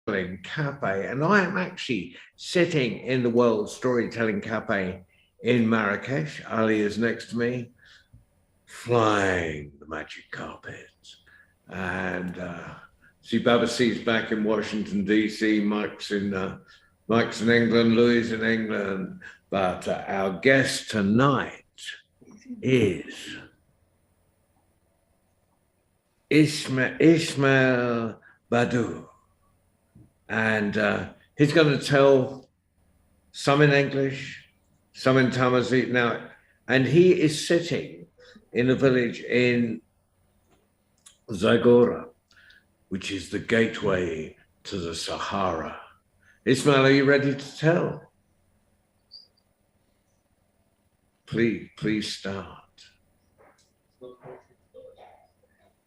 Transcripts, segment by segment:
Storytelling Cafe, and I am actually sitting in the World Storytelling Cafe in Marrakesh. Ali is next to me, flying the magic carpet. And see, Babasi's back in Washington, D.C., Mike's in England, Louis in England. But our guest tonight is Ismail Bahddou. And he's going to tell some in English, some in Tamazight now. And he is sitting in a village in Zagora, which is the gateway to the Sahara. Ismail, are you ready to tell? Please start.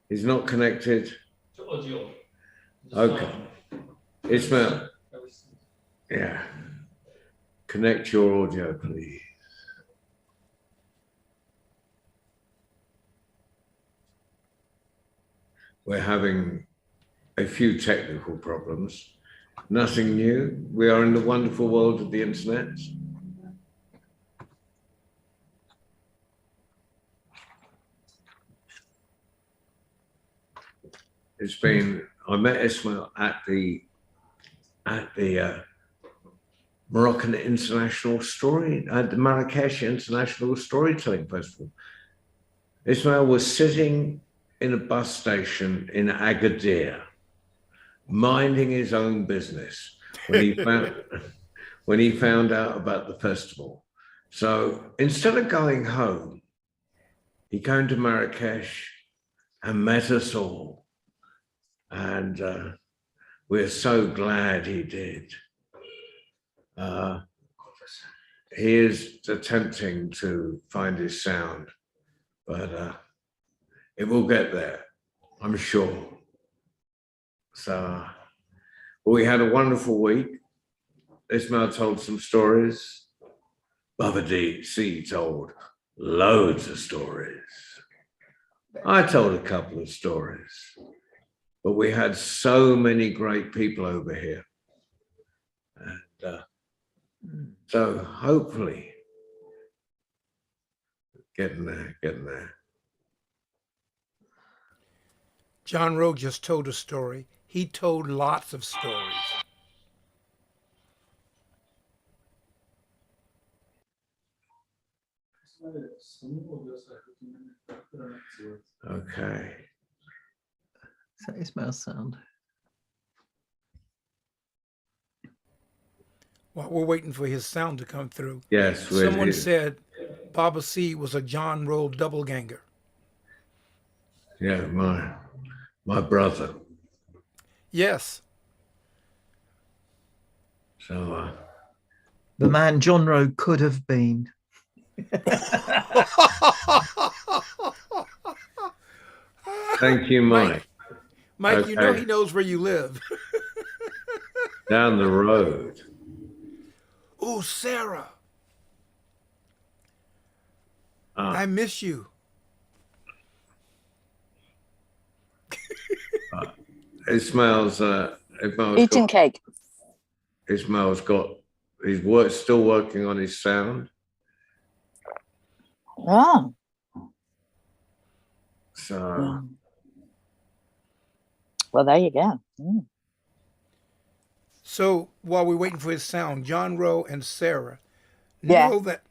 He's not connected. Okay. Ismail. Yeah. Connect your audio, please. We're having a few technical problems. Nothing new. We are in the wonderful world of the internet. It's been, I met Ismail at the Moroccan International Story, at the Marrakesh International Storytelling Festival. Ismail was sitting in a bus station in Agadir, minding his own business when he found out about the festival. So instead of going home, he came to Marrakesh and met us all. And we're so glad he did. He is attempting to find his sound, but it will get there, I'm sure. So we had a wonderful week. Ismail told some stories. Bahddou told loads of stories. I told a couple of stories. But we had so many great people over here. And so hopefully, getting there. John Rowe just told a story. He told lots of stories. Okay. Is that Ismail's sound? While we're waiting for his sound to come through, Yes. someone said Baba C was a John Rowe doubleganger. Yeah, my brother. Yes. So The man John Rowe could have been. thank you, Mike. Mike, Okay. you know he knows where you live. Down the road. Oh, Sarah. I miss you. Ismail's eating cake. Ismail's still working on his sound. Oh. So well, there you go. Mm. So while we're waiting for his sound, John Rowe and Sarah know that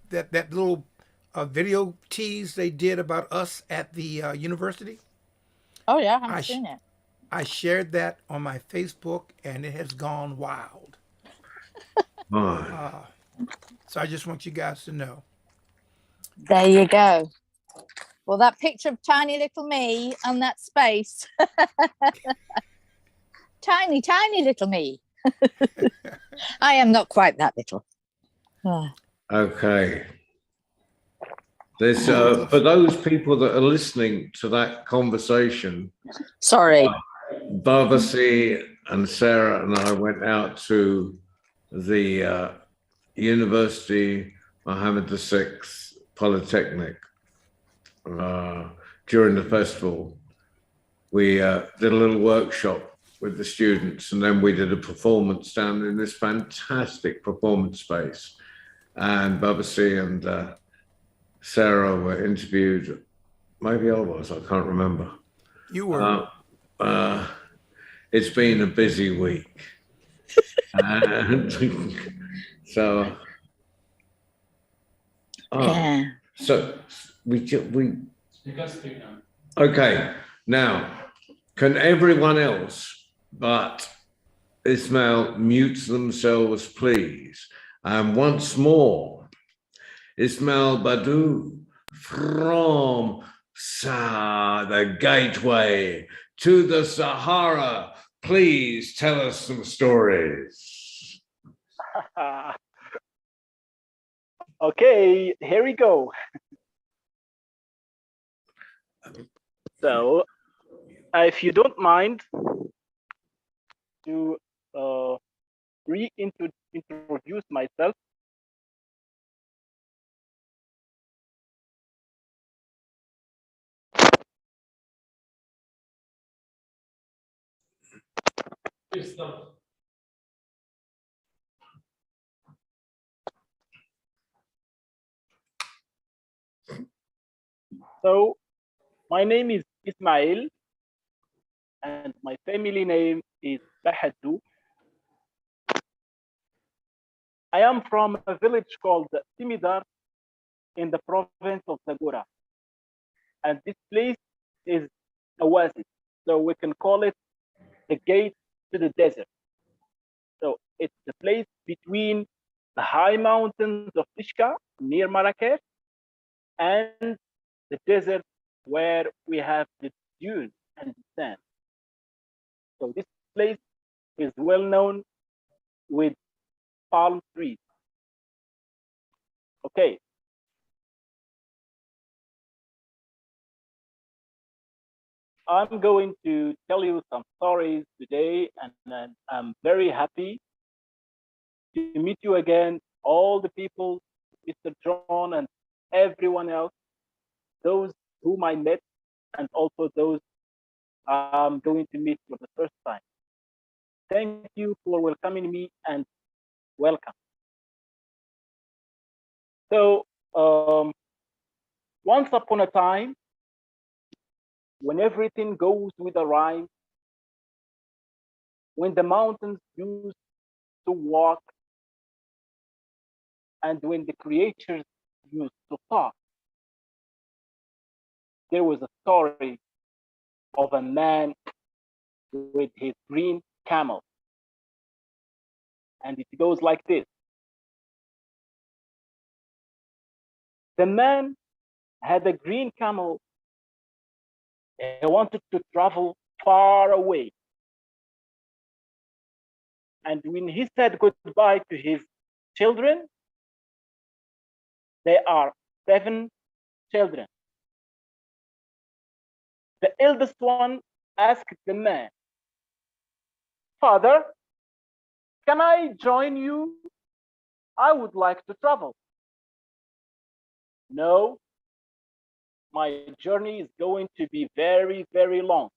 that little video tease they did about us at the university. Oh yeah, I haven't seen it. I shared that on my Facebook, and it has gone wild. So I just want you guys to know. There you go. Well, that picture of tiny little me and that space. Tiny, tiny little me. I am not quite that little. Okay. There's for those people that are listening to that conversation. Sorry. Babasi and Sarah and I went out to the University Mohammed VI Polytechnic during the festival. We did a little workshop with the students, and then we did a performance down in this fantastic performance space. And Babasi and Sarah were interviewed. Maybe I was, I can't remember. You were. It's been a busy week. And so, Yeah. so we okay. Now, can everyone else but Ismail mute themselves, please? And once more, Ismail Bahddou from the gateway to the Sahara. Please tell us some stories. Okay, here we go. So, if you don't mind to reintroduce myself. So, my name is Ismail, and my family name is Bahddou. I am from a village called Timidar in the province of Zagora. And this place is a oasis, so we can call it the gate to the desert. So it's the place between the high mountains of Tishka near Marrakesh and the desert where we have the dunes and the sand. So this place is well known with palm trees. Okay. I'm going to tell you some stories today, and I'm very happy to meet you again, all the people, Mr. John and everyone else, those whom I met, and also those I'm going to meet for the first time. Thank you for welcoming me, and welcome. So, once upon a time, when everything goes with a rhyme, when the mountains used to walk, and when the creatures used to talk, there was a story of a man with his green camel. And it goes like this. The man had a green camel. He wanted to travel far away. And when he said goodbye to his children, there are 7 children. The eldest one asked the man, "Father, can I join you? I would like to travel." "No, my journey is going to be very, very long,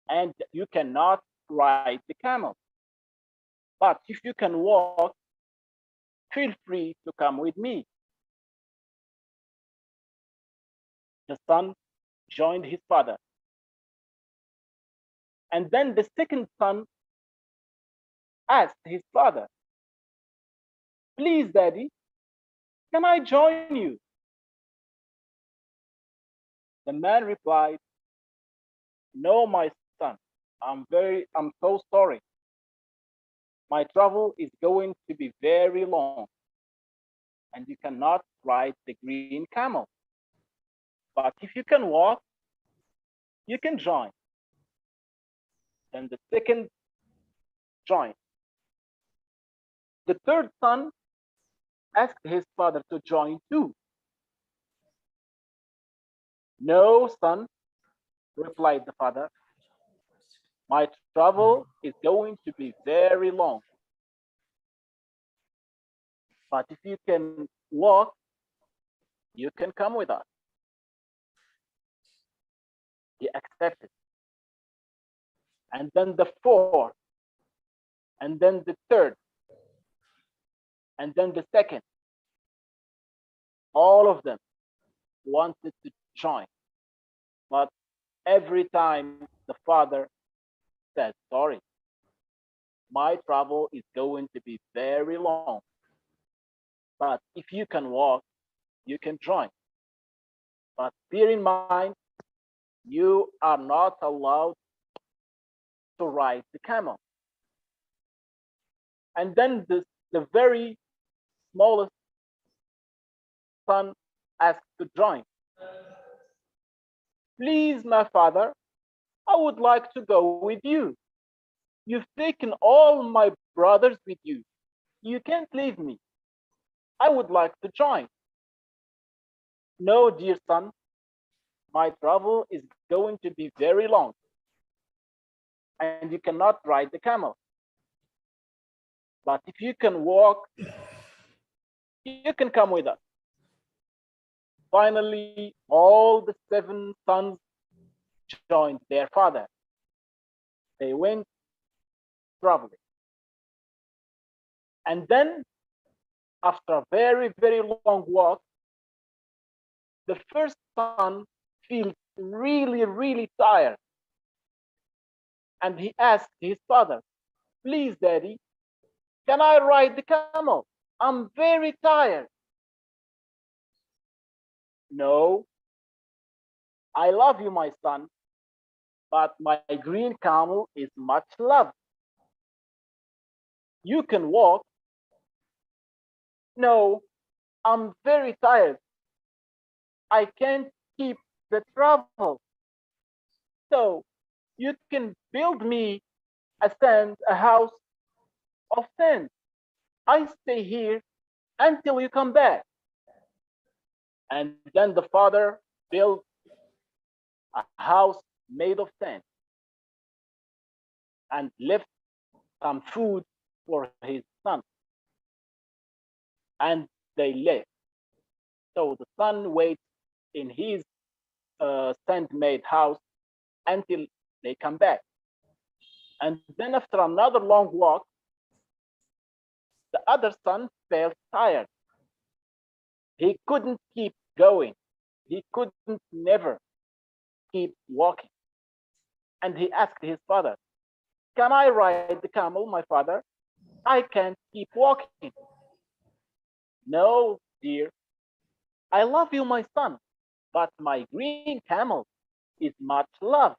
and you cannot ride the camel. But if you can walk, feel free to come with me." The son joined his father. And then the second son asked his father, "Please, Daddy, can I join you?" The man replied, "No, my son, I'm so sorry. My travel is going to be very long, and you cannot ride the green camel. But if you can walk, you can join." Then the second joined. The third son asked his father to join too. "No, son," replied the father, "my travel is going to be very long. But if you can walk, you can come with us." He accepted. and then the fourth, and then the third, and then the second. All of them wanted to join, but every time the father said, sorry, my travel is going to be very long, but if you can walk, you can join. But bear in mind, you are not allowed to ride the camel. And then the very smallest son asked to join. Please, my father, I would like to go with you. You've taken all my brothers with you. You can't leave me. I would like to join. No, dear son, my travel is going to be very long, and you cannot ride the camel. But if you can walk, you can come with us. Finally, all the 7 sons joined their father. They went traveling. And then, after a very, very long walk, the first son feels really, really tired. And he asked his father, please, daddy, can I ride the camel? I'm very tired. No, I love you, my son, but my green camel is much loved. You can walk. No, I'm very tired. I can't keep the travel. So you can build me a house of sand. I stay here until you come back. And then the father built a house made of sand and left some food for his son. And they left. So the son waits in his sand-made house until they come back. And then after another long walk, the other son felt tired. He couldn't keep going. He couldn't never keep walking. And he asked his father, can I ride the camel, my father? I can't keep walking. No, dear. I love you, my son, but my green camel is much loved.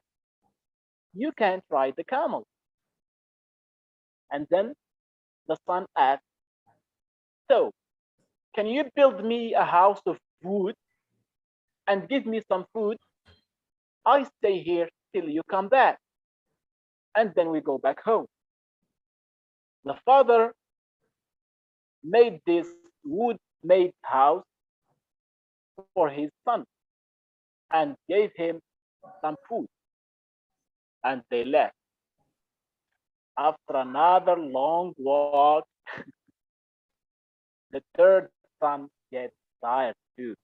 You can't ride the camel. And then the son asked, so, can you build me a house of wood and give me some food? I stay here till you come back, and then we go back home. The father made this wood-made house for his son and gave him some food, and they left. After another long walk, the third son gets tired too,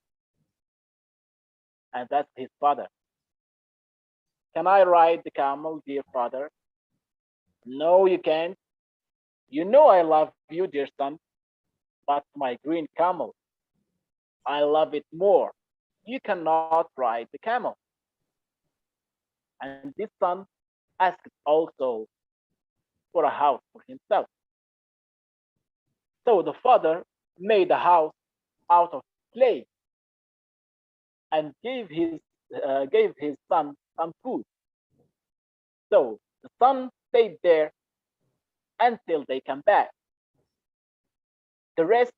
and that's his father. Can I ride the camel, dear father? No, you can't. You know I love you, dear son, but my green camel, I love it more. You cannot ride the camel. And this son asked also for a house for himself. So the father made a house out of clay and gave his son some food. So the son stayed there until they come back. The rest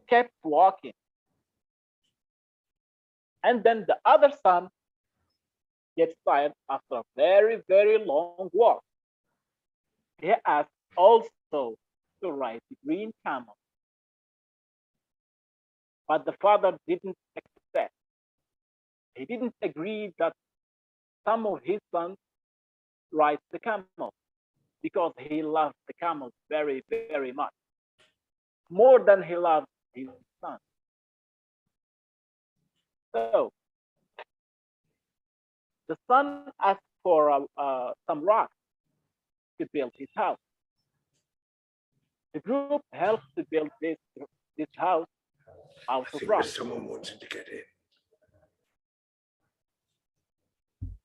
kept walking. And then the other son gets tired after a very, very long walk. He asked also to ride the green camel. But the father didn't accept. He didn't agree that some of his sons ride the camel because he loved the camel very, very much, more than he loved his son. So the son asked for some rocks to build his house. The group helped to build this house out I of think rock. there's someone wanting to get in.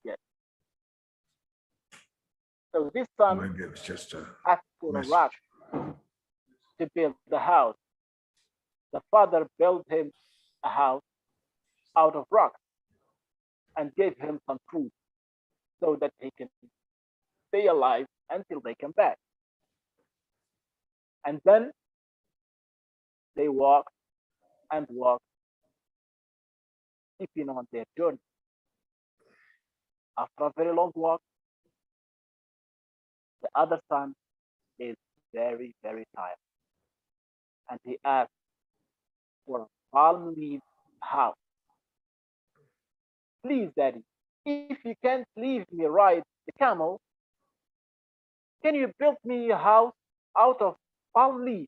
Yes. So this son Maybe it was just a asked for a message. rock to build the house. The father built him a house out of rocks and gave him some food so that he can stay alive until they come back. And then they walked and walked, keeping on their journey. After a very long walk, the other son is very, very tired. And he asked for a palm leaf house. Please, Daddy, if you can't leave me ride the camel, can you build me a house out of palm leaf?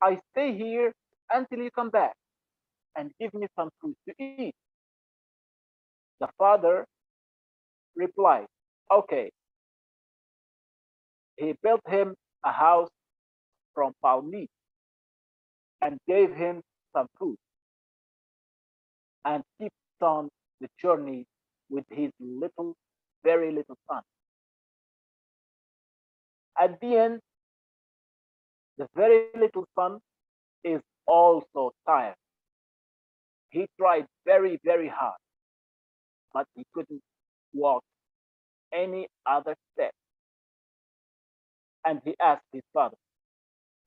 I stay here until you come back and give me some food to eat. The father replied, okay. He built him a house from palm leaf and gave him some food and kept on the journey with his little, very little son. At the end, the very little son is also tired. He tried very, very hard, but he couldn't walk any other step. And he asked his father,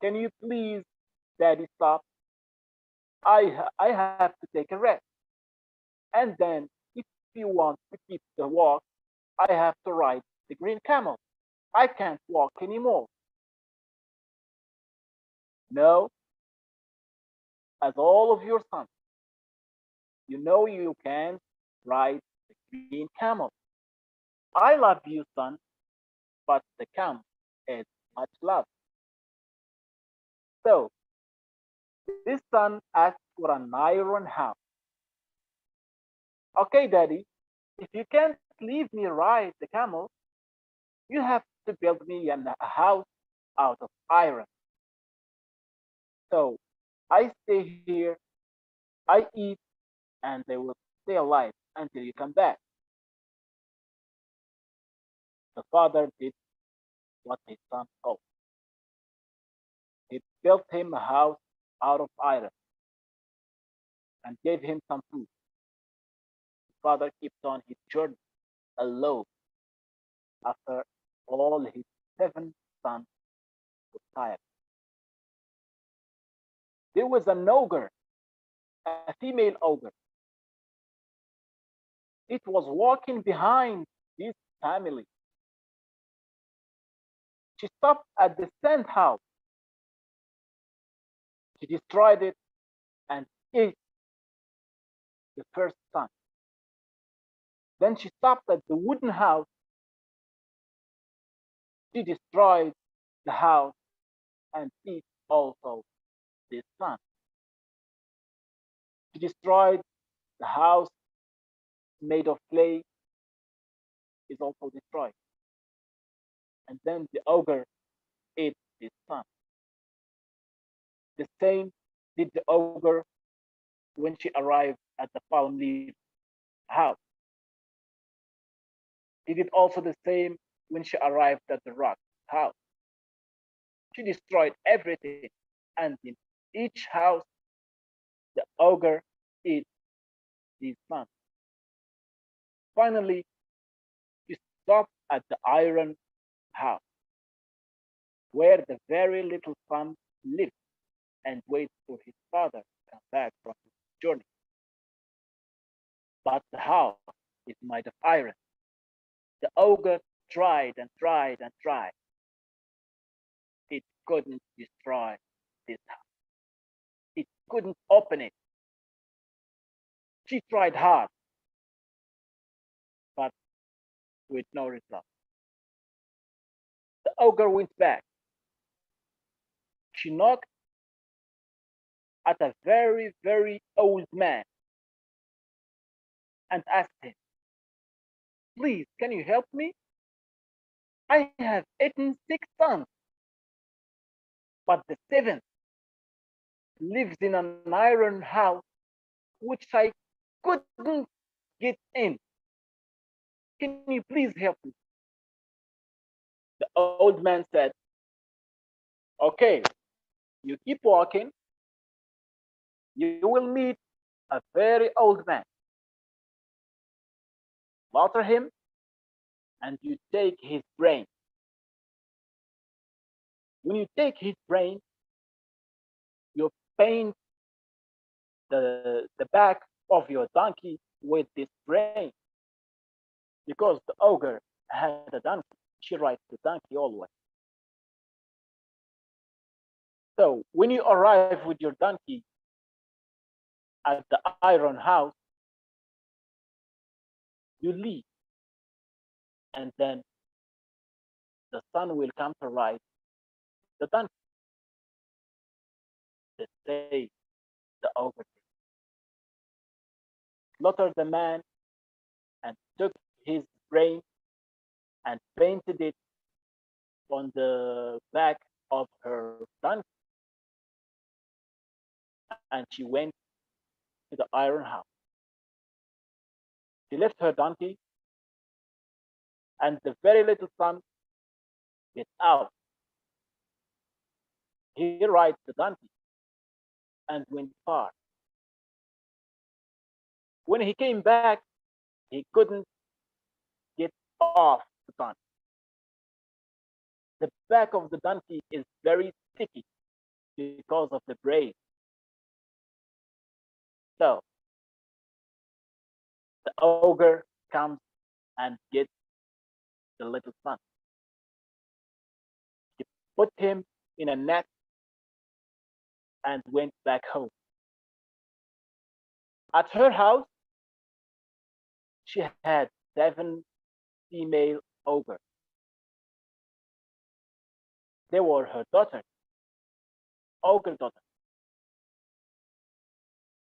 can you please, Daddy, stop? I have to take a rest. And then, if you want to keep the walk, I have to ride the green camel. I can't walk anymore. No, as all of your sons, you know you can ride the green camel. I love you, son, but the camel is much loved. So, this son asked for an iron house. Okay, Daddy, if you can't leave me ride the camel, you have to build me a house out of iron. So I stay here, I eat, and they will stay alive until you come back. The father did what his son told. He built him a house out of iron and gave him some food. The father kept on his journey alone after all his 7 sons were tired. There was an ogre, a female ogre. It was walking behind this family. She stopped at the sand house. She destroyed it and ate the first son. Then she stopped at the wooden house. She destroyed the house and ate also this son. She destroyed the house made of clay, is also destroyed. And then the ogre ate his son. The same did the ogre when she arrived at the palm leaf house. He did also the same when she arrived at the rock house. She destroyed everything, and in each house, the ogre ate his son. Finally, she stopped at the iron house, where the very little son lived and waited for his father to come back from his journey. But the house is made of iron. The ogre tried and tried and tried. It couldn't destroy this house. It couldn't open it. She tried hard, but with no result. The ogre went back. She knocked at a very, very old man and asked him, please, can you help me? I have eaten 6 sons, but the seventh lives in an iron house which I couldn't get in. Can you please help me? The old man said, okay, you keep walking, you will meet a very old man. Slaughter him, and you take his brain. When you take his brain, you paint the back of your donkey with this brain. Because the ogre had a donkey, she rides the donkey always. So when you arrive with your donkey at the iron house, you leave, and then the sun will come to ride the donkey. The day the ogre slaughtered the man and took his brain and painted it on the back of her donkey, and she went to the iron house. She left her donkey, and the very little son gets out. He rides the donkey and went far. When he came back, he couldn't get off the donkey. The back of the donkey is very sticky because of the braid. So the ogre comes and gets the little son. He put him in a net and went back home. At her house, she had 7 female ogres. They were her daughters, ogre daughters.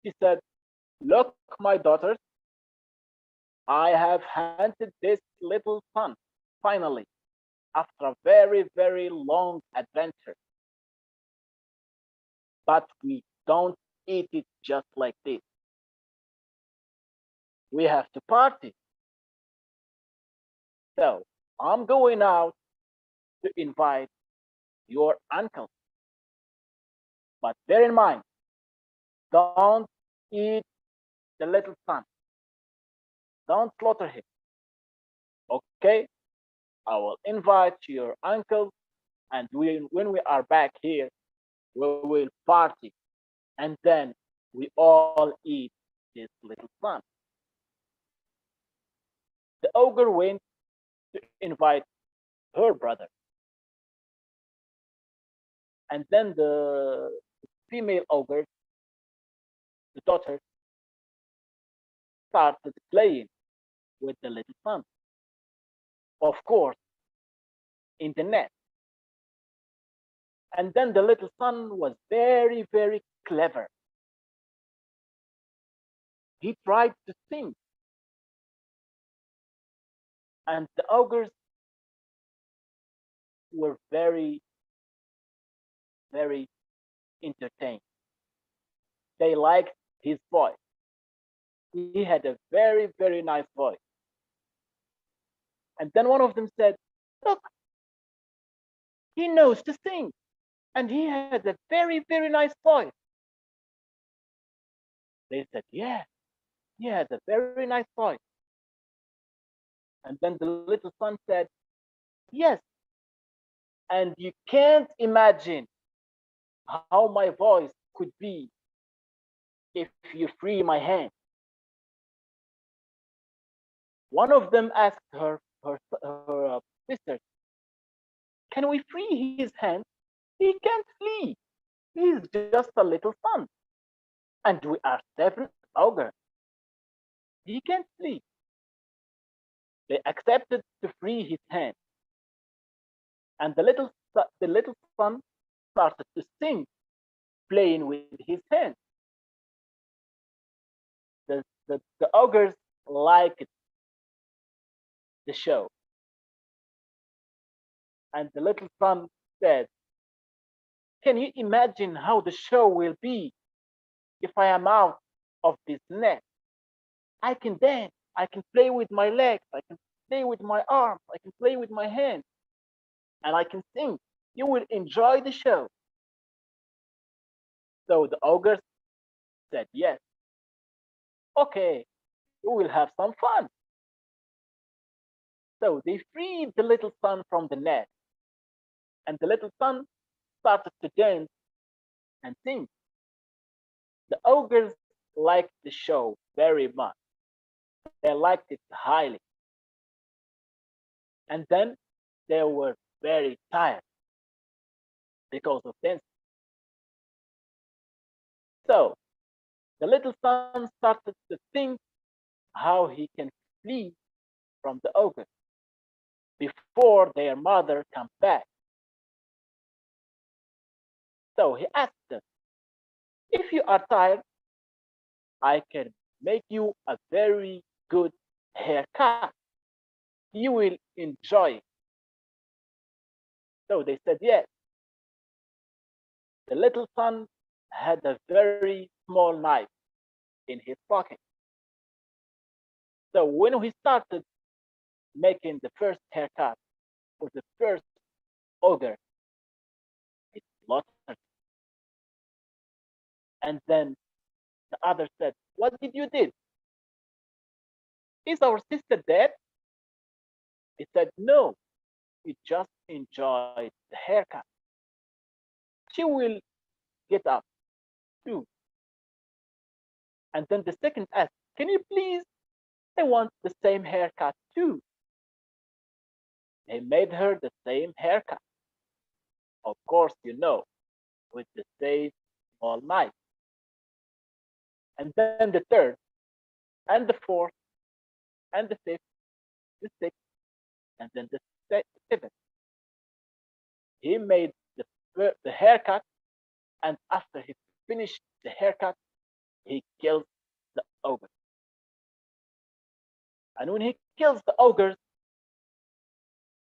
She said, look, my daughters, I have hunted this little son, finally, after a very, very long adventure. But we don't eat it just like this. We have to party. So I'm going out to invite your uncle. But bear in mind, don't eat the little son. Don't slaughter him. Okay? I will invite your uncle, and when we are back here, we will party. And then we all eat this little son. The ogre went to invite her brother. And then the female ogre, the daughter, started playing with the little son. Of course, in the net. And then the little son was very, very clever. He tried to sing. And the ogres were very, very entertained. They liked his voice. He had a very, very nice voice. And then one of them said, look, he knows to sing. And he has a very, very nice voice. They said, yeah, he has a very nice voice. And then the little son said, yes, and you can't imagine how my voice could be if you free my hand. One of them asked her sister, can we free his hand? He can't flee. He's just a little son. And we are 7 ogres. He can't flee. They accepted to free his hand. And the little son started to sing, playing with his hand. The ogres liked the show. And the little son said, can you imagine how the show will be if I am out of this net? I can dance, I can play with my legs, I can play with my arms, I can play with my hands, and I can sing. You will enjoy the show. So the ogre said, yes, okay, we will have some fun. So they freed the little son from the net, and the little son started to dance and sing. The ogres liked the show very much. They liked it highly. And then they were very tired because of dancing. So the little son started to think how he can flee from the ogre before their mother comes back. So he asked them, if you are tired, I can make you a very good haircut. You will enjoy it. So they said yes. The little son had a very small knife in his pocket. So when he started making the first haircut for the first ogre, it slaughtered. And then the other said, what did you do? Is our sister dead? He said, no, we just enjoyed the haircut. She will get up too. And then the second asked, can you please? I want the same haircut too. They made her the same haircut. Of course, you know, with the same small knife. And then the third, and the fourth, and the fifth, the sixth, and then the seventh. He made the haircut, and after he finished the haircut, he killed the ogre. And when he kills the ogres,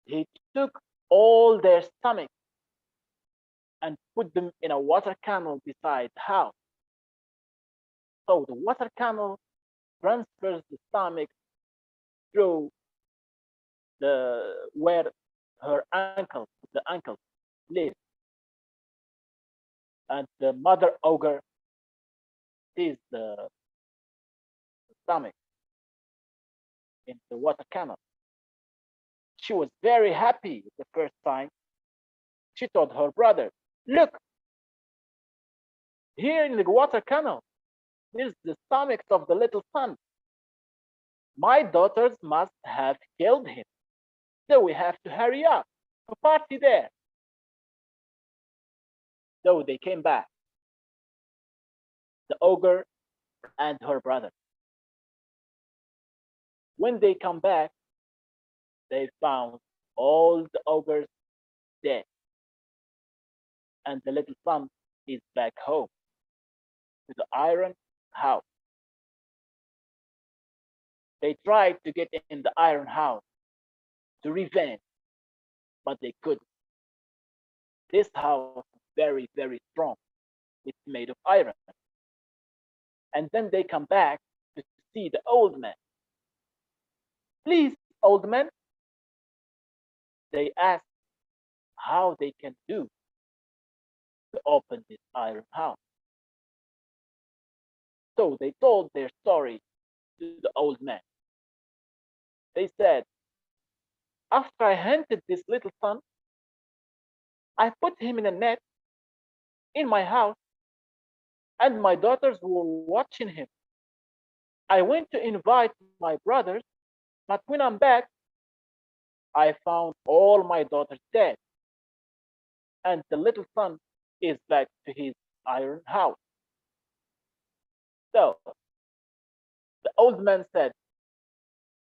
he took all their stomach and put them in a water canal beside the house. So the water canal transfers the stomach through where the uncle live. And the mother ogre sees the stomach in the water canal. She was very happy the first time. She told her brother, look, here in the water canal, there's the stomach of the little son. My daughters must have killed him. So we have to hurry up to party there. So they came back, the ogre and her brother. When they come back, they found all the ogres dead. And the little son is back home to the iron house. They tried to get in the iron house to revenge, but they couldn't. This house is very, very strong. It's made of iron. And then they come back to see the old man. Please, old man, they ask how they can do to open this iron house. So they told their story to the old man. They said, after I hunted this little son, I put him in a net in my house, and my daughters were watching him. I went to invite my brothers, but when I'm back, I found all my daughters dead, and the little son is back to his iron house. So the old man said,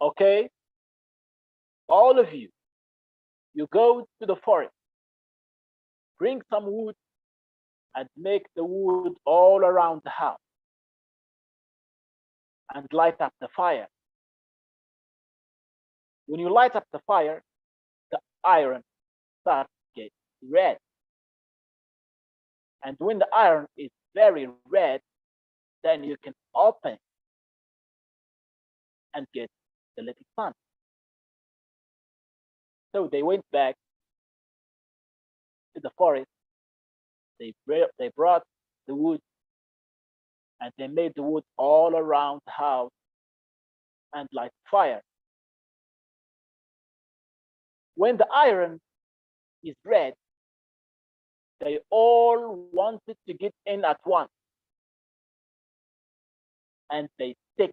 okay, all of you, you go to the forest, bring some wood, and make the wood all around the house, and light up the fire. When you light up the fire, the iron start get red. And when the iron is very red, then you can open and get the little sun. So they went back to the forest. They brought the wood, and they made the wood all around the house and light fire. When the iron is red, they all wanted to get in at once, and they stick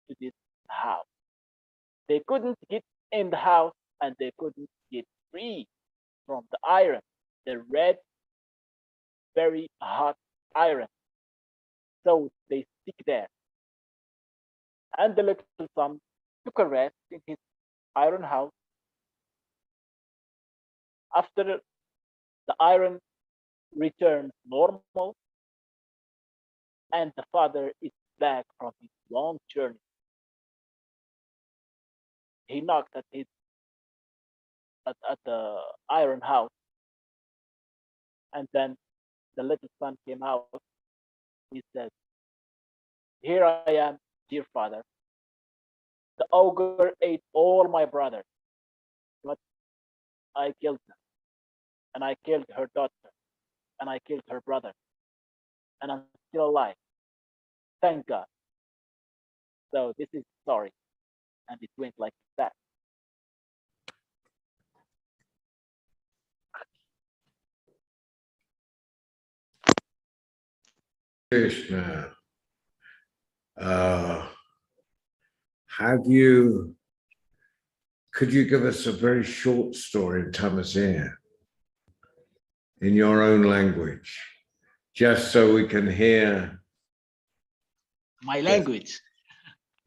to this house. They couldn't get in the house, and they couldn't get free from the iron, the red, very hot iron. So they stick there. And the little son took a rest in his iron house. After the iron returns normal, and the father is back from his long journey. He knocked at the iron house, and then the little son came out. He said, "Here I am, dear father. The ogre ate all my brothers, but I killed them, and I killed her daughter, and I killed her brother, and I'm still alive. Thank God." So this is story, and it went like that. Krishna, could you give us a very short story in Tamazir in your own language, just so we can hear? My language.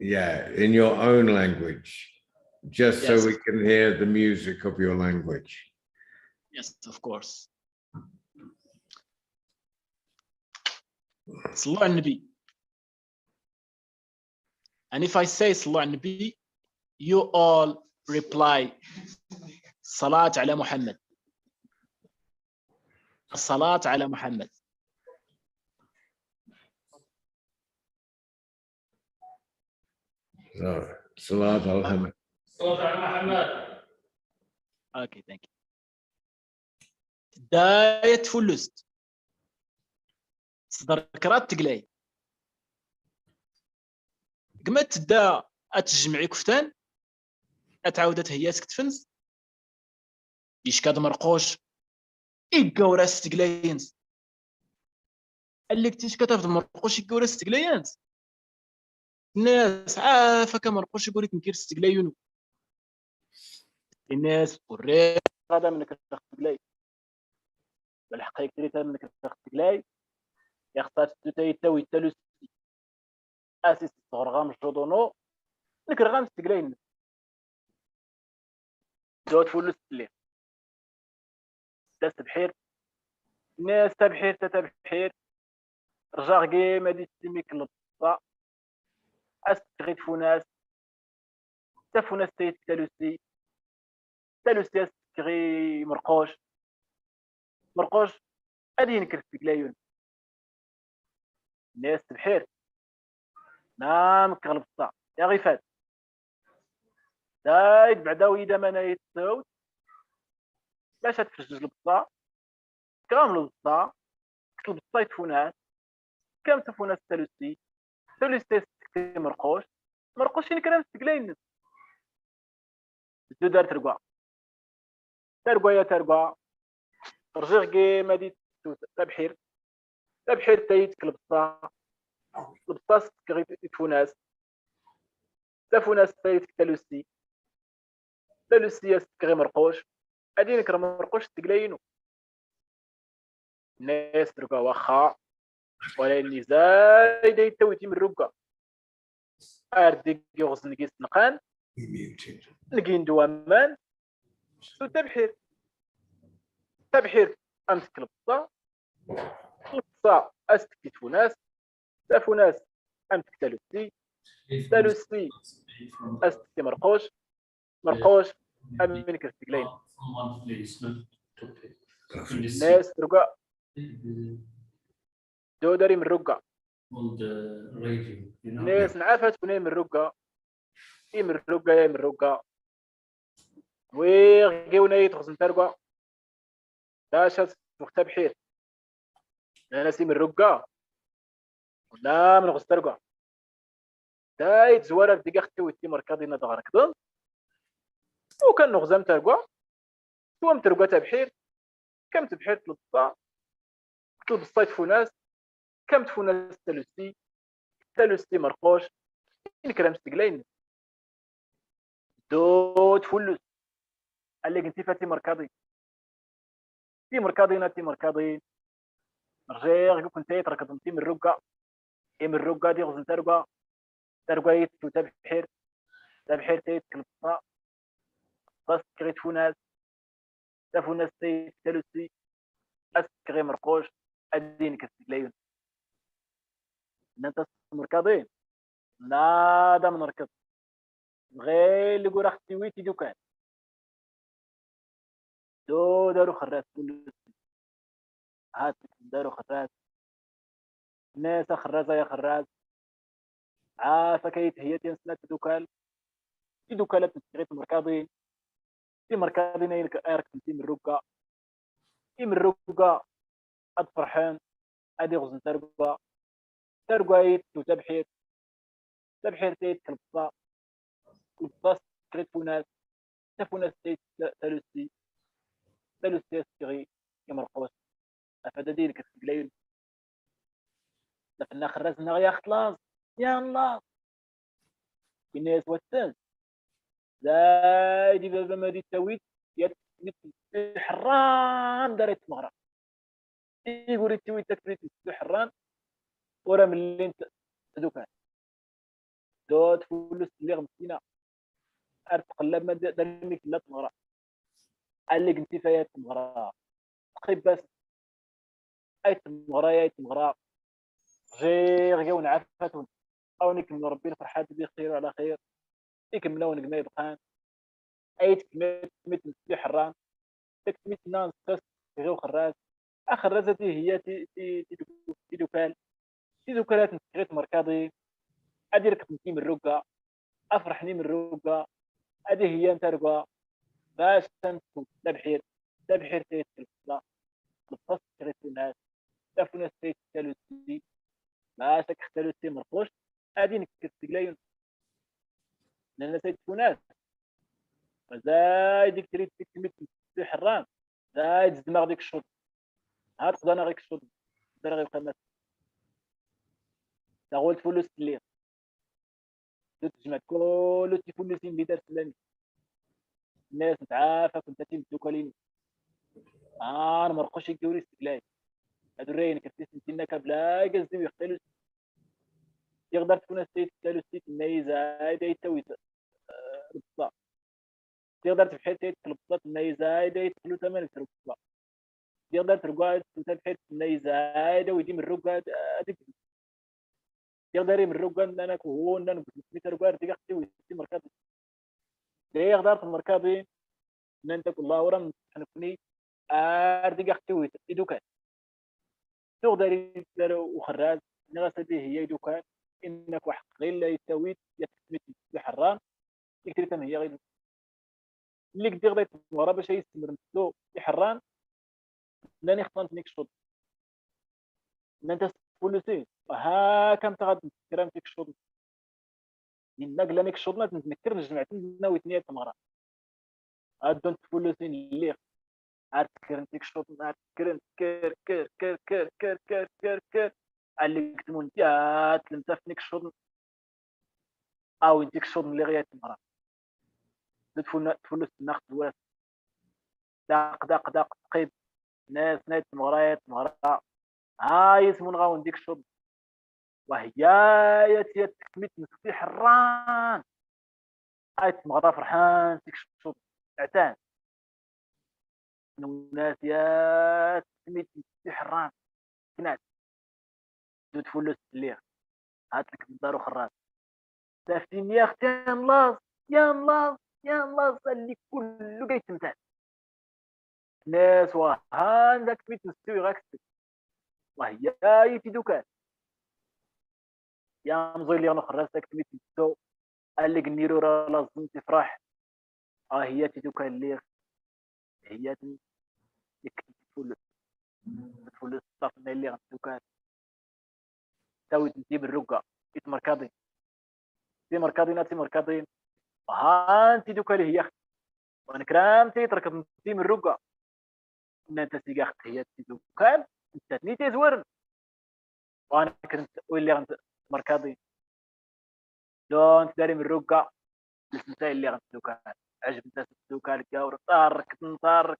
Yeah, in your own language, just Yes. so we can hear the music of your language. Yes, of course. Sallu ala Nabi. And if I say Sallu ala Nabi, you all reply Salat ala Muhammad. Salat ala Muhammad. So, Salat al-Hamd. Okay, thank you. داية فلست صدر كرات تقلاي قمت دا اتجمعي كفتان اتعاودت هي تكتفنس يشكاد مرقوش إيقاوراس تقلاينس اللي كتيش كتافد مرقوش إيقاوراس تقلاينس الناس عافا كمرقوش يقولك نكير تقلايونو الناس وريت هذا منك تقلاي بالحقيقة تريد منك تقلاي يختار تتاوي التلوس اسيس غرغام جودونو نكرغام تقلاين دوت فلوس اللي داس بحير الناس تبحير تتبحير رجع قيمة دي تسميك البطا استغيت فوناس تفوناس تيت تلوسي تلوسي استغي مرقوش ادي نكر تقلايون الناس تبحير نام كغلب الصا يا غيفات دايد بعدا ويدا ما نايت الصوت باش تفجج البصا كامل البصا كتب البصا يتفونات كام تفونات تلوسي مرقوش كلام استقلاين زدو دار ترقوا يا ترقوا رجع كيما دي تبحير تايت كالبصا البصا كغي يتفوناس تفوناس تايت تلوسي كغي مرقوش ادي نكرم مرقوش تقلاينو الناس ترقوا واخا ولا اللي زايد يتويتي من الرقه اردي يغزل نقيس نقان نقين دوامان تبحير امسك البصا استكي تفوناس تفوناس امسك تلوسي استكي مرقوش أمين كرتقلين ناس رقع دودري من رقع ناس نعافت وناي من رقع إيه من رقع يا من رقع ويغيونا يتغزن ترقع داشت وقت بحير ناس من رقع ولا من غز ترقع دايت زوارة ديك اختي ويتي مركضينا دغرك ضن وكان نغزم ترقع توم ترقع تبحير كم تبحير تلطا طلب الصيد فوناس كم تفوناس تلوستي مرقوش الكلام استقلين دو تفلس قال لك انت فاتي مركضي تي مركضينا تي مركضين رجيغ كنت تركض انت من الرقع اي من الرقع دي غزل ترقع يتو تبحير تيت كلطا تسكري تفوناس تفوناس تيت تلوستي اسكري مرقوش ادين كستقلين انت مركضين نادا من ركض غير اللي يقول اختي ويتي دوكان دارو خراس كل هات دارو خراس ناس خرازه يا خراز عافا كيت هي تنسنات دوكال في دوكالات تستغيث مركاضين في مركاضين ايرك تنتي من الرقع في من الرقع اد فرحان ادي غزن ترقع يت تبحير تيت كالبصا البصا سكريت فوناس تفوناس تيت تلوسي استغي يمرقوس افاد دينك السقلين لفنا خرزنا يا خلاص يا الله الناس واتان زايدي بابا ما دي التويت يا حران دارت مغرب يقول التويت تكريت حران ورا من اللي انت دوكان دوت فلوس اللي غمسينا ارتقلب ما دارني لا تمغرا قال لك انت فايت تمغرا تقيب بس اي تمغرا يا تمغرا غير جاو نعفتون او نكمل ربي الفرحات بخير وعلى خير يكملوا ما يبقان اي تكمل في حران تكمل ناس غير خراز اخر هذه هي تي دوكان تي دوكانات نسكريت مركاضي ادير كنتي من الرقه افرحني من الرقه هذه هي انت رقه باش تنسو تبحير تيت الفضاء الفصل كريت الناس تافو ناس تيت تالوسي باش تختلوسي مرقوش هذه نكتب تقلايون لان تيت ناس فزايد تريد تكمل في حران زايد دماغ ديك الشوط هاد قضانا غيك الشوط دار غير قناه تاغول فلوس الليل تجمع كل تيفلوسين اللي دار سلامي الناس متعافى كنت تيم دوكالين انا مرقوش يدوري استقلال هادو الراين كتيس نتينا كبلا قصدي يختلوا يقدر تكون ستيت تالو ستيت زايده يتوي البطا تقدر تبحث تيت البطا زايده يدخلوا ثمن في البطا تقدر ترقى تبحث زايده ويدي من الرقه هذيك يقدر من الرقه ان انا كهون انا كنت ترقى ديك اختي ويدي مركز ليه يقدر في المركز ان انت كلها ورا حنفني اردي اختي ويدي دوكان تقدر وخراج نغسل به هي دوكان انك واحد غير لا يتويت يتكمل في حران يكتب هي غير اللي كدير غير ورا باش يستمر مسلو في حران لاني خطنت نيك الشوط ان انت فلوسي ها كم تغاد نتكرم فيك الشوط انك لانك الشوط نتنكر نجمعت ناوي ثنيه تمغرا هادو فلوسين اللي عاد كرنتيك الشوط عاد كرنت كير كير كير كير كير كير كير كير اللي كتمون يا تلمتا فيك الشوط او يديك الشوط اللي غيات تمغرا تفلوس ناخذ واس داق تقيب ناس نايت مغرايات مغرا ها يسمون غاون ديك الشوط وهي يا تكميت في حران ايت مغرا فرحان ديك الشوط عتان الناس يا تكميت في حران كنات دود فلوس اللي هات لك الدار وخراج دافتيني يا اختي يا ملاص يا ملاص يلا اللي كله كيتمتع الناس وها داك سميت نستوي غاكسك وهي يتي دوكان يا مزويلي انا خرجتك سميت نستو قال لك النيرو راه لازم تفرح هي تي دوكان اللي هي تفول الصافنه اللي غندوكان تاوي تجيب الرقه يتمركضين تيمركضين ها انت دوكا اللي هي وانا كرامتي تركض نتي من الرقه ان انت سيغا هي دوكان انت تنيتي زورن وانا كنت واللي غنتمركضين لو انت داري من الرقه انت اللي غندوكان عجب انت دوكا الكاور طارك كما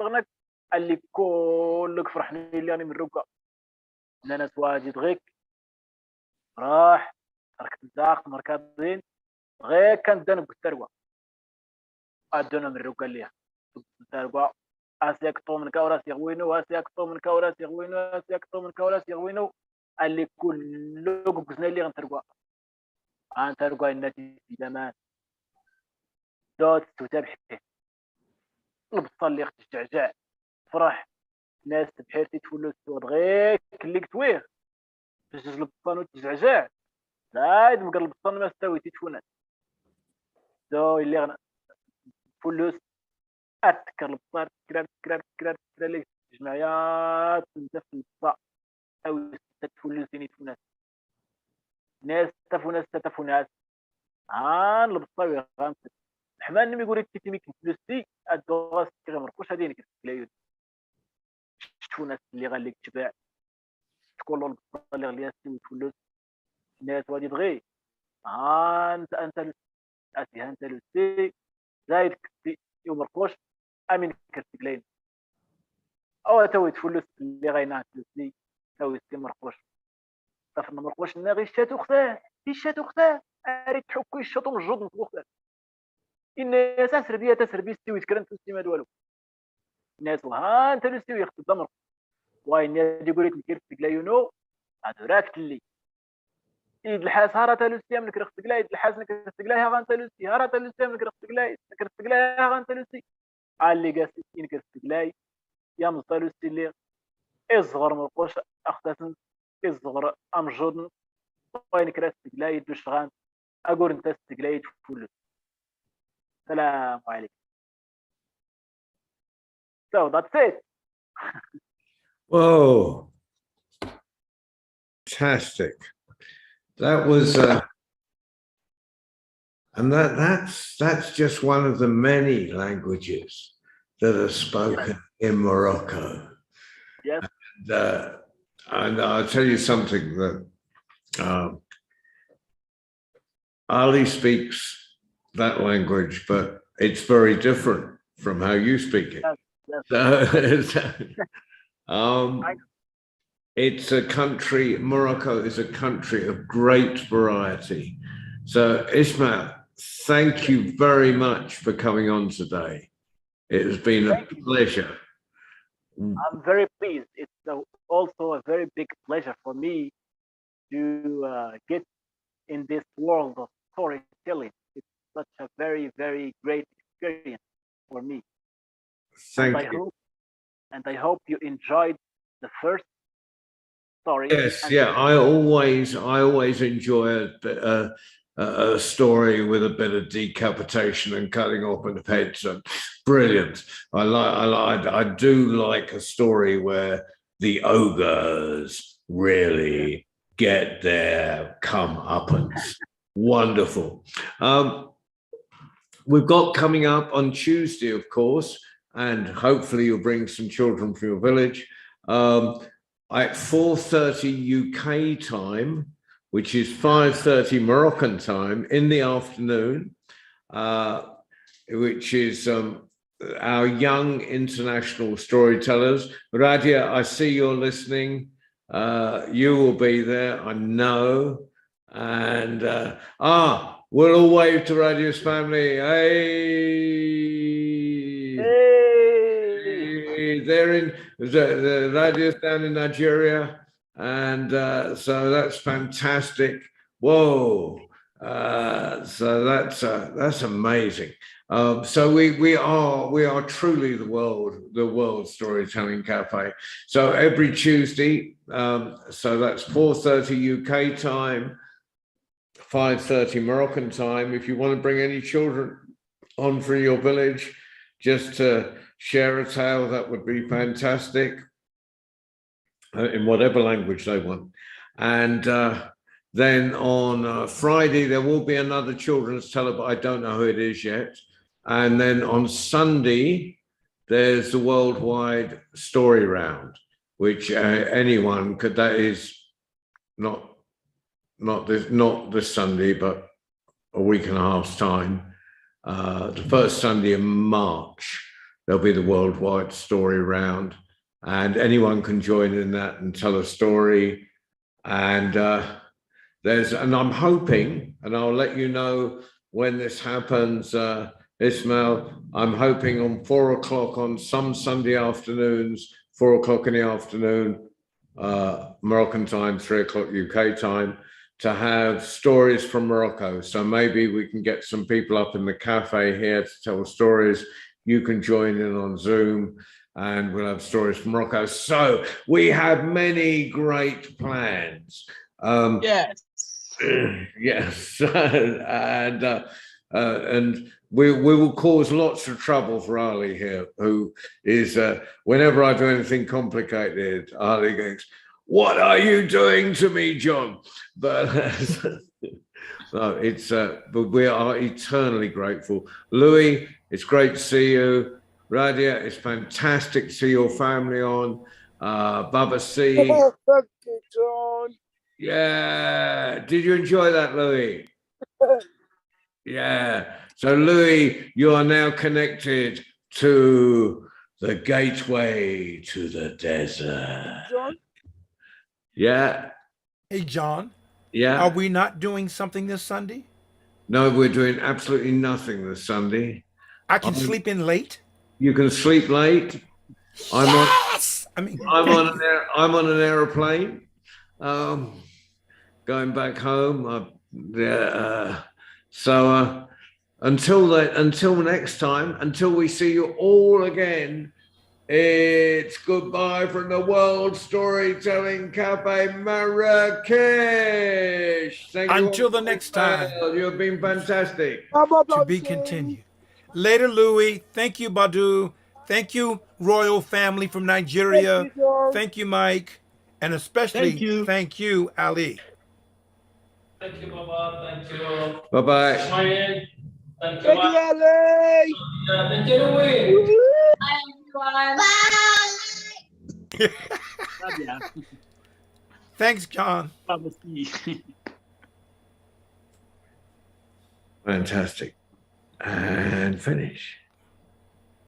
غنك اللي كلك فرحني اللي راني من الرقه انا واجد غيك راح تركت الزاق مركزين غير كان دانو بالتروى ادونا من الرقه اللي التروى اسياك طو من كوراس يغوينو اللي كله قبزنا اللي غنترقى غنترقى النتيجه في زمان دوت تتابح البصل اللي تجعجع فرح ناس بحيرتي تفلو السود غير اللي كتويه باش البصل وتجعجع زايد مقر البصل ما استوي تيتفونات دو اللي فلوس اتكر البصل كرار اللي جمعيات بزاف البصل او تفلوسين يتفونات ناس تفونات هان البصل غامس الحمان نمي يقول لك تيميك فلوسي الدواس كيغمرقوش هادي نكتب لا تفونات اللي غاليك تباع تقول له البصل اللي غالي يستوي فلوس الناس غادي تغي انت انت لوسي زايد كتي يمرقوش امين كرتكلين او توي تفلوس اللي غاينا لوسي توي سي مرقوش طاف مرقوش الناغي الشات اختاه اريد تحكو الشاطو من الجود نتوخ الناس تسربيه ستوي تكرنت السيما والو الناس ها انت لوسي ياخذ الدمر واي الناس يقول لك كيرتك لا يونو هادو راك اللي إيد الحاس هارا تلوسي من كرخت قلاي إيد الحاس نكرت قلاي ها غان تلوسي هارا تلوسي من كرخت قلاي ها غان تلوسي اللي قاسي نكرت قلاي يا مصطلوسي اللي اصغر مرقوش اختسن اصغر امجودن وين كرت قلاي دوش غان اقول انت استقلاي تفول السلام عليكم so that's it Whoa, fantastic. That was and that's just one of the many languages that are spoken in Morocco. yes And I'll tell you something that Ali speaks that language, but it's very different from how you speak it. yes. It's a country, Morocco is a country of great variety. So Ismail, thank you very much for coming on today. It has been a pleasure. I'm very pleased. It's also a very big pleasure for me to get in this world of storytelling. It's such a very, very great experience for me. Thank you. And I hope you enjoyed the first story. Yes, yeah, I always enjoy a story with a bit of decapitation and cutting open of heads. Brilliant. I do like a story where the ogres really get their comeuppance. Wonderful. We've got coming up on Tuesday, of course, and hopefully you'll bring some children from your village. At 4:30 UK time, which is 5:30 Moroccan time in the afternoon, which is our young international storytellers. Radia, I see you're listening. You will be there, I know. And we'll all wave to Radia's family. They're in the Radia's down in Nigeria. And so that's fantastic. Whoa. So that's amazing. So we are truly the world storytelling cafe. So every Tuesday, so that's 4:30 UK time, 5:30 Moroccan time. If you want to bring any children on from your village, just to share a tale, that would be fantastic, in whatever language they want. And then on Friday, there will be another children's tale, but I don't know who it is yet. And then on Sunday, there's the worldwide story round, which anyone could, that is not this Sunday, but a week and a half's time. The first Sunday in March, there'll be the worldwide story round, and anyone can join in that and tell a story. And I'm hoping, and I'll let you know when this happens, Ismail, I'm hoping on 4 o'clock on some Sunday afternoons, 4 o'clock in the afternoon, Moroccan time, 3 o'clock UK time, to have stories from Morocco. So maybe we can get some people up in the cafe here to tell stories. You can join in on Zoom and we'll have stories from Morocco. So we have many great plans. Yes. Yes, and we will cause lots of trouble for Ali here, who is, whenever I do anything complicated, Ali goes, "What are you doing to me, John?" But so it's, but we are eternally grateful. Louis, it's great to see you. Radia, it's fantastic to see your family on. Baba C. Oh, thank you, John. Yeah. Did you enjoy that, Louis? Yeah. So, Louis, you are now connected to the gateway to the desert. John? Yeah. Hey, John, Yeah. are we not doing something this Sunday? No, we're doing absolutely nothing this Sunday. I can sleep in late. You can sleep late. Yes! I'm on an aeroplane, going back home. So until next time, until we see you all again, it's goodbye from the World Storytelling Cafe Marrakesh. Thank you. Until the next time. You've been fantastic. To be continued. Later, Louis. Thank you, Bahddou. Thank you, royal family from Nigeria. Thank you, Mike. And especially thank you, Ali. Thank you, Baba. Thank you. Bye-bye. Ismail. Thank you, Thank you, Ali. Thank you, Louis. Thanks, John. Fantastic. And finish.